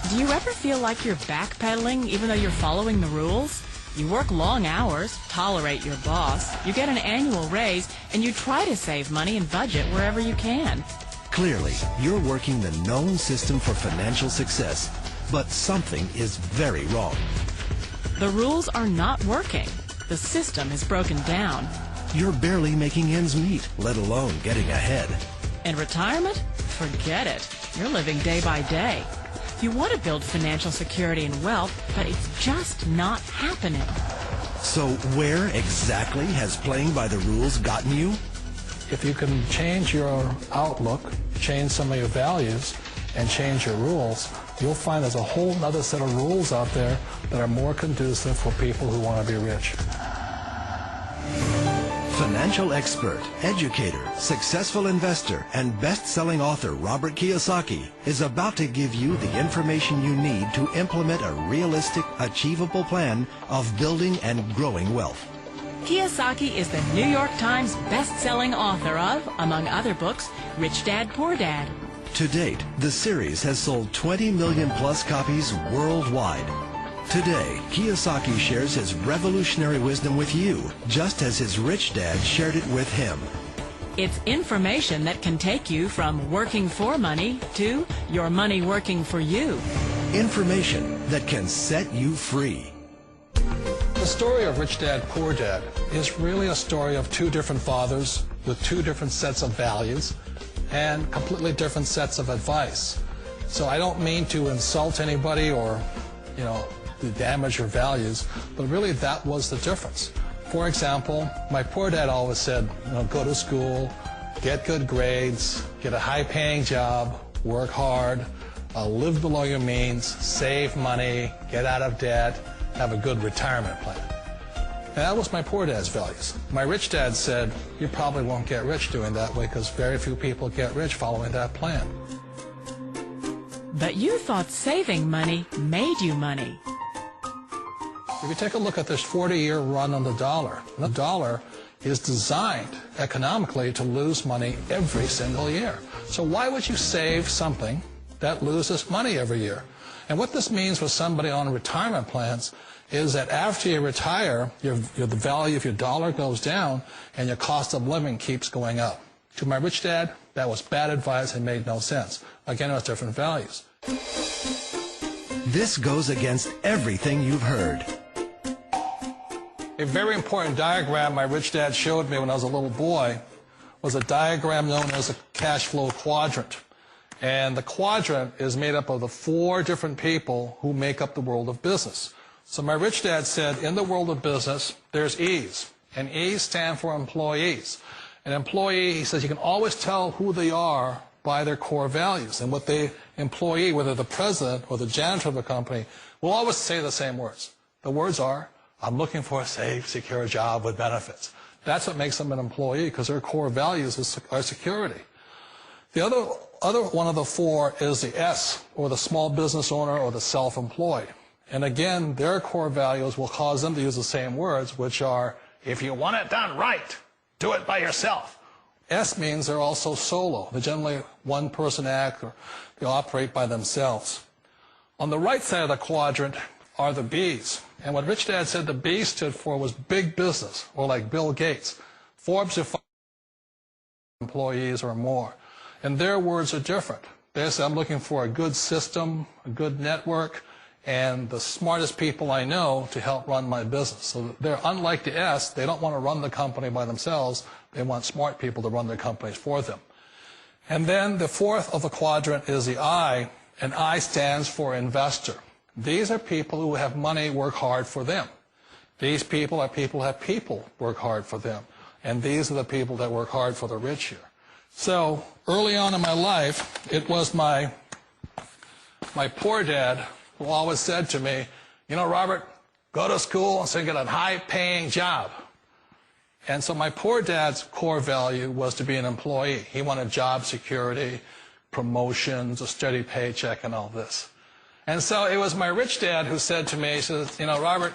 Do you ever feel like you're backpedaling even though you're following the rules? You work long hours, tolerate your boss, you get an annual raise, and you try to save money and budget wherever you can. Clearly, you're working the known system for financial success, but something is very wrong. The rules are not working. The system is broken down. You're barely making ends meet, let alone getting ahead. And retirement? Forget it. You're living day by day. You want to build financial security and wealth, but it's just not happening. So where exactly has playing by the rules gotten you? If you can change your outlook, change some of your values, and change your rules, you'll find there's a whole other set of rules out there that are more conducive for people who want to be rich. Financial expert, educator, successful investor, and best-selling author Robert Kiyosaki is about to give you the information you need to implement a realistic, achievable plan of building and growing wealth. Kyosaki is the New York Times best-selling author of, among other books, Rich Dad, Poor Dad. To date, the series has sold 20 million plus copies worldwide. Today, Kyosaki shares his revolutionary wisdom with you, just as his rich dad shared it with him. It's information that can take you from working for money to your money working for you. Information that can set you free. The story of Rich Dad, Poor Dad is really a story of two different fathers with two different sets of values and completely different sets of advice. So I don't mean to insult anybody or, to damage your values, but really that was the difference. For example, my poor dad always said, go to school, get good grades, get a high-paying job, work hard, live below your means, save money, get out of debt, have a good retirement plan. And that was my poor dad's values. My rich dad said, you probably won't get rich doing that way because very few people get rich following that plan. But you thought saving money made you money. If you take a look at this 40-year run on the dollar is designed economically to lose money every single year. So why would you save something that loses money every year? And what this means for somebody on retirement plans is that after you retire, the value of your dollar goes down and your cost of living keeps going up. To my rich dad, that was bad advice and made no sense. Again, it was different values. This goes against everything you've heard. A very important diagram my rich dad showed me when I was a little boy was a diagram known as a cash flow quadrant. And the quadrant is made up of the 4 different people who make up the world of business. So my rich dad said, in the world of business, there's E's. And E's stand for employees. An employee, he says, you can always tell who they are by their core values. And what the employee, whether the president or the janitor of the company, will always say the same words. The words are, I'm looking for a safe, secure job with benefits. That's what makes them an employee, because their core values are security. The other one of the 4 is the S, or the small business owner or the self-employed. And again, their core values will cause them to use the same words, which are, if you want it done right, do it by yourself. S means they're also solo. They're generally one-person act, or they operate by themselves. On the right side of the quadrant are the B's. And what Rich Dad said the B stood for was big business, or like Bill Gates. Forbes are 5 employees or more. And their words are different. They say, I'm looking for a good system, a good network, and the smartest people I know to help run my business. So they're unlike the S. They don't want to run the company by themselves. They want smart people to run their companies for them. And then the 4th of the quadrant is the I, and I stands for investor. These are people who have money work hard for them. These people are people who have people work hard for them. And these are the people that work hard for the rich here. So early on in my life, it was my poor dad who always said to me, Robert, go to school and so you get a high-paying job. And so my poor dad's core value was to be an employee. He wanted job security, promotions, a steady paycheck, and all this. And so it was my rich dad who said to me, he says, Robert,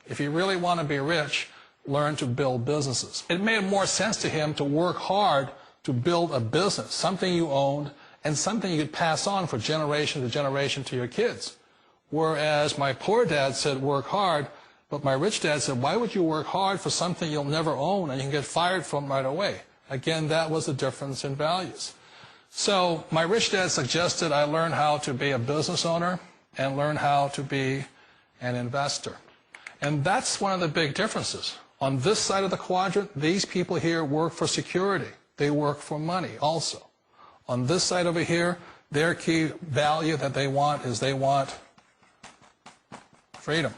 if you really want to be rich, learn to build businesses. It made more sense to him to work hard to build a business, something you owned, and something you could pass on for generation to generation to your kids. Whereas my poor dad said work hard, but my rich dad said, why would you work hard for something you'll never own and you can get fired from right away? Again, that was the difference in values. So my rich dad suggested I learn how to be a business owner and learn how to be an investor. And that's one of the big differences. On this side of the quadrant, these people here work for security. They work for money also. On this side over here, their key value that they want is they want freedom.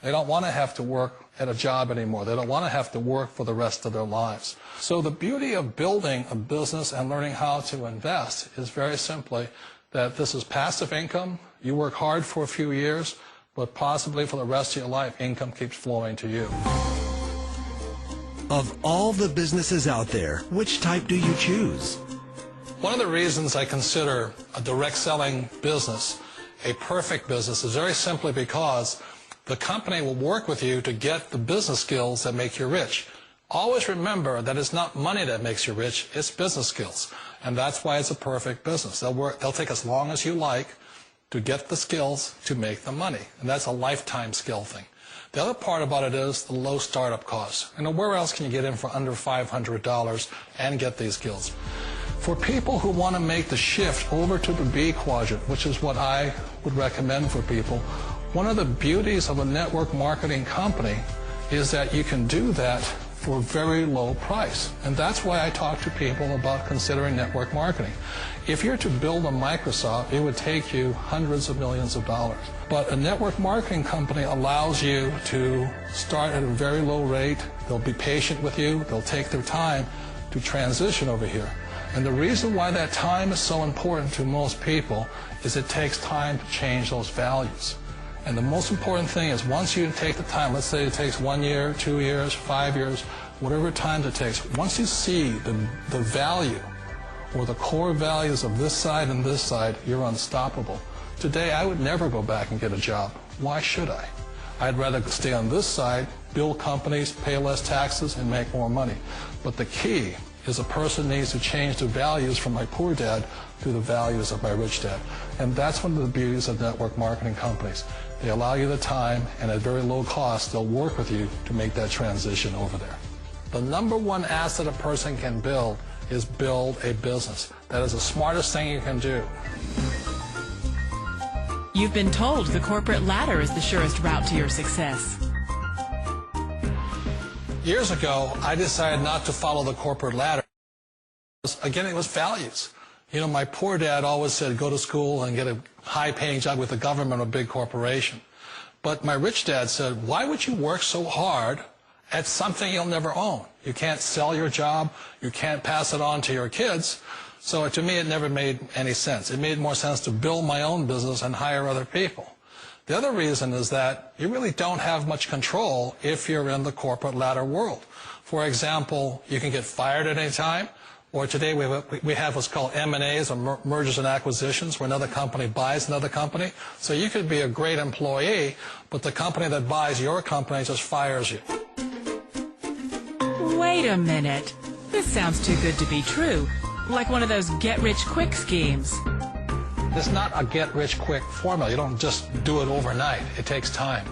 They don't want to have to work at a job anymore. They don't want to have to work for the rest of their lives. So the beauty of building a business and learning how to invest is very simply that this is passive income. You work hard for a few years, but possibly for the rest of your life, income keeps flowing to you. Of all the businesses out there, which type do you choose? One of the reasons I consider a direct selling business a perfect business is very simply because the company will work with you to get the business skills that make you rich. Always remember that it's not money that makes you rich, it's business skills. And that's why it's a perfect business. They'll take as long as you like to get the skills to make the money. And that's a lifetime skill thing. The other part about it is the low startup costs. And where else can you get in for under $500 and get these skills? For people who want to make the shift over to the B quadrant, which is what I would recommend for people, one of the beauties of a network marketing company is that you can do that for a very low price. And that's why I talk to people about considering network marketing. If you're to build a Microsoft, it would take you hundreds of millions of dollars. But a network marketing company allows you to start at a very low rate. They'll be patient with you. They'll take their time to transition over here. And the reason why that time is so important to most people is it takes time to change those values. And the most important thing is once you take the time, let's say it takes 1 year, 2 years, 5 years, whatever time it takes, once you see the value or the core values of this side and this side, you're unstoppable. Today, I would never go back and get a job. Why should I? I'd rather stay on this side, build companies, pay less taxes, and make more money. But the key is a person needs to change the values from my poor dad to the values of my rich dad. And that's one of the beauties of network marketing companies. They allow you the time, and at very low cost, they'll work with you to make that transition over there. The number one asset a person can build is build a business. That is the smartest thing you can do. You've been told the corporate ladder is the surest route to your success. Years ago, I decided not to follow the corporate ladder. Again, it was values. You know, my poor dad always said, go to school and get a high-paying job with the government or a big corporation. But my rich dad said, why would you work so hard at something you'll never own? You can't sell your job. You can't pass it on to your kids. So to me, it never made any sense. It made more sense to build my own business and hire other people. The other reason is that you really don't have much control if you're in the corporate ladder world. For example, you can get fired at any time, or today we have what's called M&As, or mergers and acquisitions, where another company buys another company. So you could be a great employee, but the company that buys your company just fires you. Wait a minute. This sounds too good to be true. Like one of those get-rich-quick schemes. It's not a get-rich-quick formula. You don't just do it overnight. It takes time.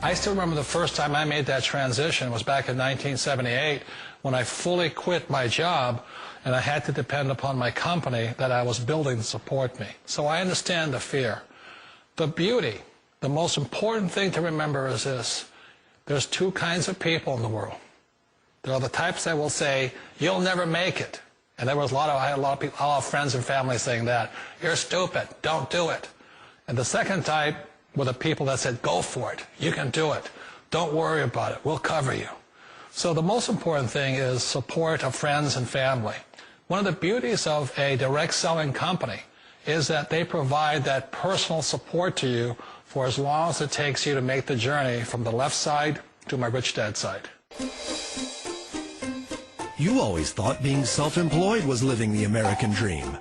I still remember the first time I made that transition was back in 1978 when I fully quit my job and I had to depend upon my company that I was building to support me. So I understand the fear. The beauty, the most important thing to remember is this. There's two kinds of people in the world. There are the types that will say, you'll never make it. And I had a lot of people, a lot of friends and family saying that. You're stupid. Don't do it. And the second type were the people that said, go for it. You can do it. Don't worry about it. We'll cover you. So the most important thing is support of friends and family. One of the beauties of a direct selling company is that they provide that personal support to you for as long as it takes you to make the journey from the left side to my rich dad side. You always thought being self-employed was living the American dream.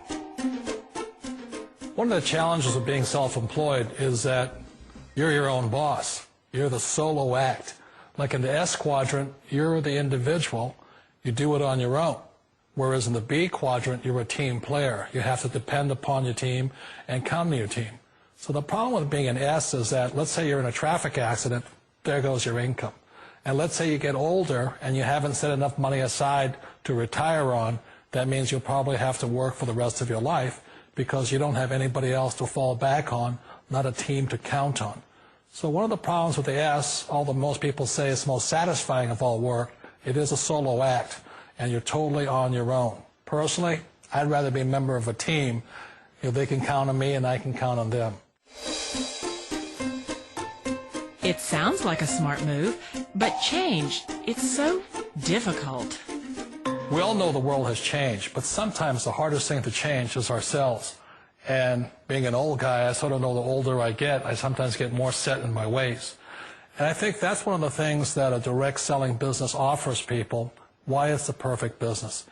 One of the challenges of being self-employed is that you're your own boss. You're the solo act. Like in the S quadrant, you're the individual. You do it on your own. Whereas in the B quadrant, you're a team player. You have to depend upon your team and come to your team. So the problem with being an S is that, let's say you're in a traffic accident, there goes your income. And let's say you get older and you haven't set enough money aside to retire on, that means you'll probably have to work for the rest of your life because you don't have anybody else to fall back on, not a team to count on. So one of the problems with the S, although most people say it's the most satisfying of all work, it is a solo act, and you're totally on your own. Personally, I'd rather be a member of a team. They can count on me and I can count on them. It sounds like a smart move, but change, it's so difficult. We all know the world has changed, but sometimes the hardest thing to change is ourselves. And being an old guy, I sort of know the older I get, I sometimes get more set in my ways. And I think that's one of the things that a direct selling business offers people, why it's the perfect business.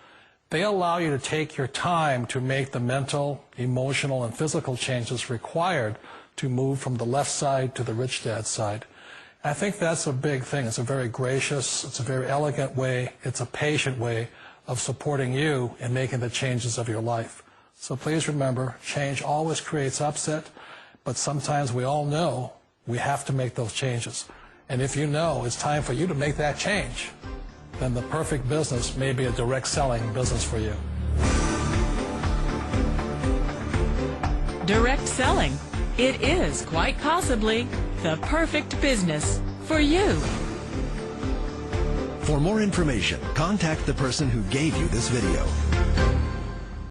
They allow you to take your time to make the mental, emotional, and physical changes required to move from the left side to the rich dad side. I think that's a big thing. It's a very gracious, it's a very elegant way, it's a patient way of supporting you in making the changes of your life. So please remember, change always creates upset, but sometimes we all know we have to make those changes. And if you know it's time for you to make that change, then the perfect business may be a direct selling business for you. Direct selling. It is quite possibly the perfect business for you. For more information, contact the person who gave you this video.